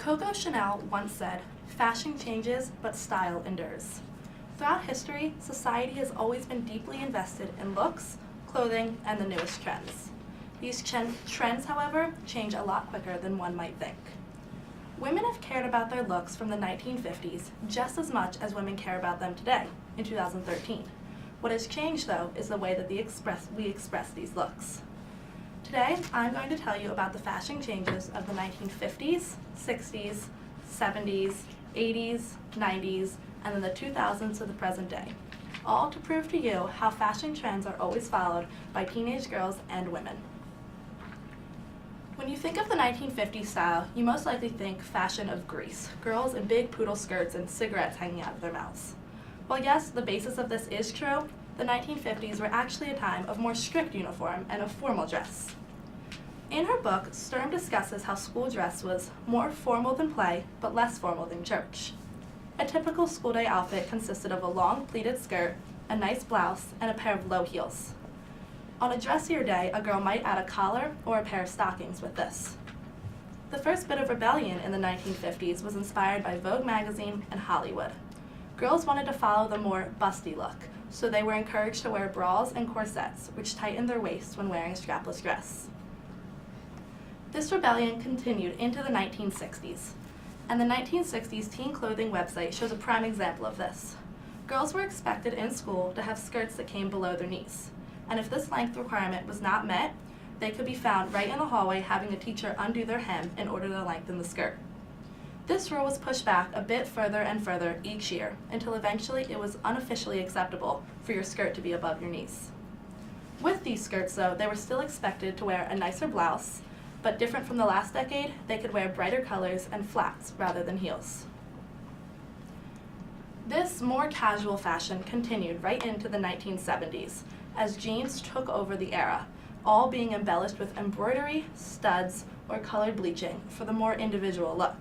Coco Chanel once said, "Fashion changes, but style endures." Throughout history, society has always been deeply invested in looks, clothing, and the newest trends. These trends, however, change a lot quicker than one might think. Women have cared about their looks from the 1950s just as much as women care about them today, in 2013. What has changed, though, is the way that we express these looks. Today, I'm going to tell you about the fashion changes of the 1950s, 60s, 70s, 80s, 90s, and then the 2000s to the present day, all to prove to you how fashion trends are always followed by teenage girls and women. When you think of the 1950s style, you most likely think fashion of Grease, girls in big poodle skirts and cigarettes hanging out of their mouths. While yes, the basis of this is true, the 1950s were actually a time of more strict uniform and of formal dress. In her book, Sturm discusses how school dress was more formal than play, but less formal than church. A typical school day outfit consisted of a long pleated skirt, a nice blouse, and a pair of low heels. On a dressier day, a girl might add a collar or a pair of stockings with this. The first bit of rebellion in the 1950s was inspired by Vogue magazine and Hollywood. Girls wanted to follow the more busty look, so they were encouraged to wear bras and corsets, which tightened their waists when wearing a strapless dress. This rebellion continued into the 1960s, and the 1960s teen clothing website shows a prime example of this. Girls were expected in school to have skirts that came below their knees, and if this length requirement was not met, they could be found right in the hallway having a teacher undo their hem in order to lengthen the skirt. This rule was pushed back a bit further and further each year, until eventually it was unofficially acceptable for your skirt to be above your knees. With these skirts, though, they were still expected to wear a nicer blouse, but different from the last decade, they could wear brighter colors and flats rather than heels. This more casual fashion continued right into the 1970s, as jeans took over the era, all being embellished with embroidery, studs, or colored bleaching for the more individual look.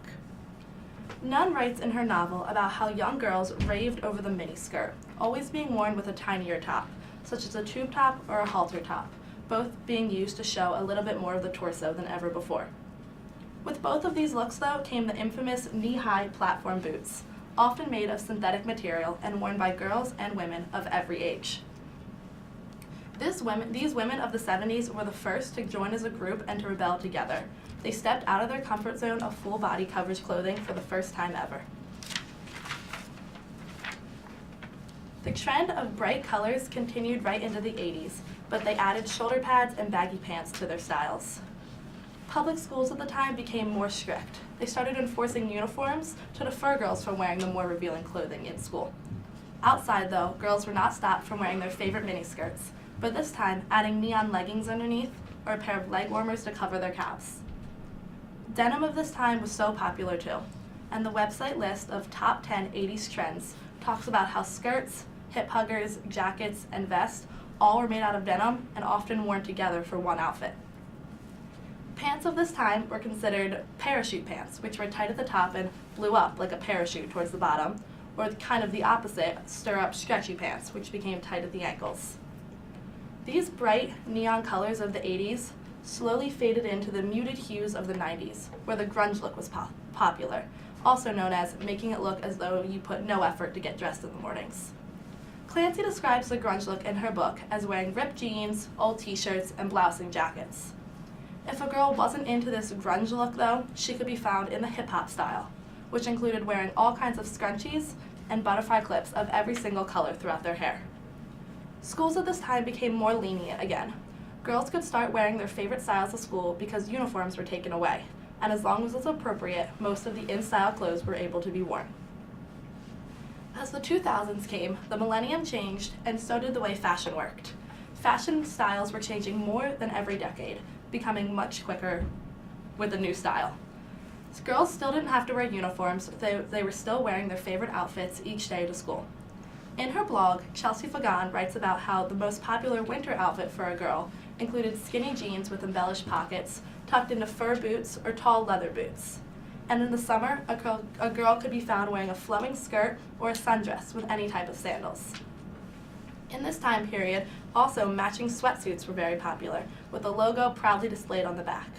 Nunn writes in her novel about how young girls raved over the miniskirt, always being worn with a tinier top, such as a tube top or a halter top, both being used to show a little bit more of the torso than ever before. With both of these looks, though, came the infamous knee-high platform boots, often made of synthetic material and worn by girls and women of every age. These women of the 70s were the first to join as a group and to rebel together. They stepped out of their comfort zone of full body coverage clothing for the first time ever. The trend of bright colors continued right into the 80s, but they added shoulder pads and baggy pants to their styles. Public schools at the time became more strict. They started enforcing uniforms to deter girls from wearing the more revealing clothing in school. Outside, though, girls were not stopped from wearing their favorite miniskirts, but this time adding neon leggings underneath or a pair of leg warmers to cover their calves. Denim of this time was so popular too, and the website list of top 10 80s trends talks about how skirts, hip huggers, jackets, and vests all were made out of denim and often worn together for one outfit. Pants of this time were considered parachute pants, which were tight at the top and blew up like a parachute towards the bottom, or kind of the opposite, stir-up stretchy pants, which became tight at the ankles. These bright neon colors of the 80s slowly faded into the muted hues of the 90s, where the grunge look was popular, also known as making it look as though you put no effort to get dressed in the mornings. Clancy describes the grunge look in her book as wearing ripped jeans, old t-shirts, and blousing jackets. If a girl wasn't into this grunge look, though, she could be found in the hip-hop style, which included wearing all kinds of scrunchies and butterfly clips of every single color throughout their hair. Schools at this time became more lenient again. Girls could start wearing their favorite styles of school because uniforms were taken away, and as long as it was appropriate, most of the in-style clothes were able to be worn. As the 2000s came, the millennium changed, and so did the way fashion worked. Fashion styles were changing more than every decade, becoming much quicker with a new style. Girls still didn't have to wear uniforms, they were still wearing their favorite outfits each day to school. In her blog, Chelsea Fagan writes about how the most popular winter outfit for a girl included skinny jeans with embellished pockets, tucked into fur boots or tall leather boots. And in the summer, a girl could be found wearing a flowing skirt or a sundress with any type of sandals. In this time period, also matching sweatsuits were very popular, with the logo proudly displayed on the back.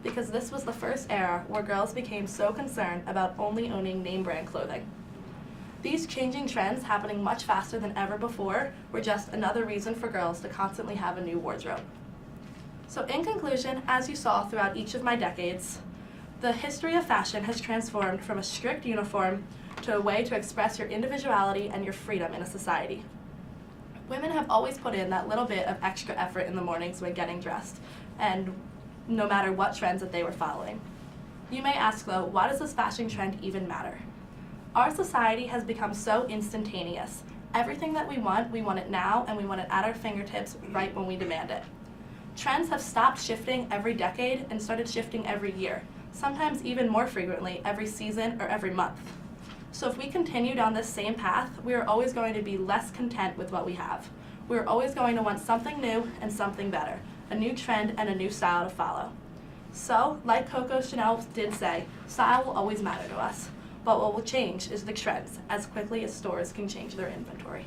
because this was the first era where girls became so concerned about only owning name brand clothing. These changing trends, happening much faster than ever before, were just another reason for girls to constantly have a new wardrobe. So in conclusion, as you saw throughout each of my decades, the history of fashion has transformed from a strict uniform to a way to express your individuality and your freedom in a society. Women have always put in that little bit of extra effort in the mornings when getting dressed, and no matter what trends that they were following. You may ask though, why does this fashion trend even matter? Our society has become so instantaneous. Everything that we want it now, and we want it at our fingertips right when we demand it. Trends have stopped shifting every decade and started shifting every year, sometimes even more frequently every season or every month. So if we continue down this same path, we are always going to be less content with what we have. We are always going to want something new and something better, a new trend and a new style to follow. So, like Coco Chanel did say, style will always matter to us, but what will change is the trends as quickly as stores can change their inventory.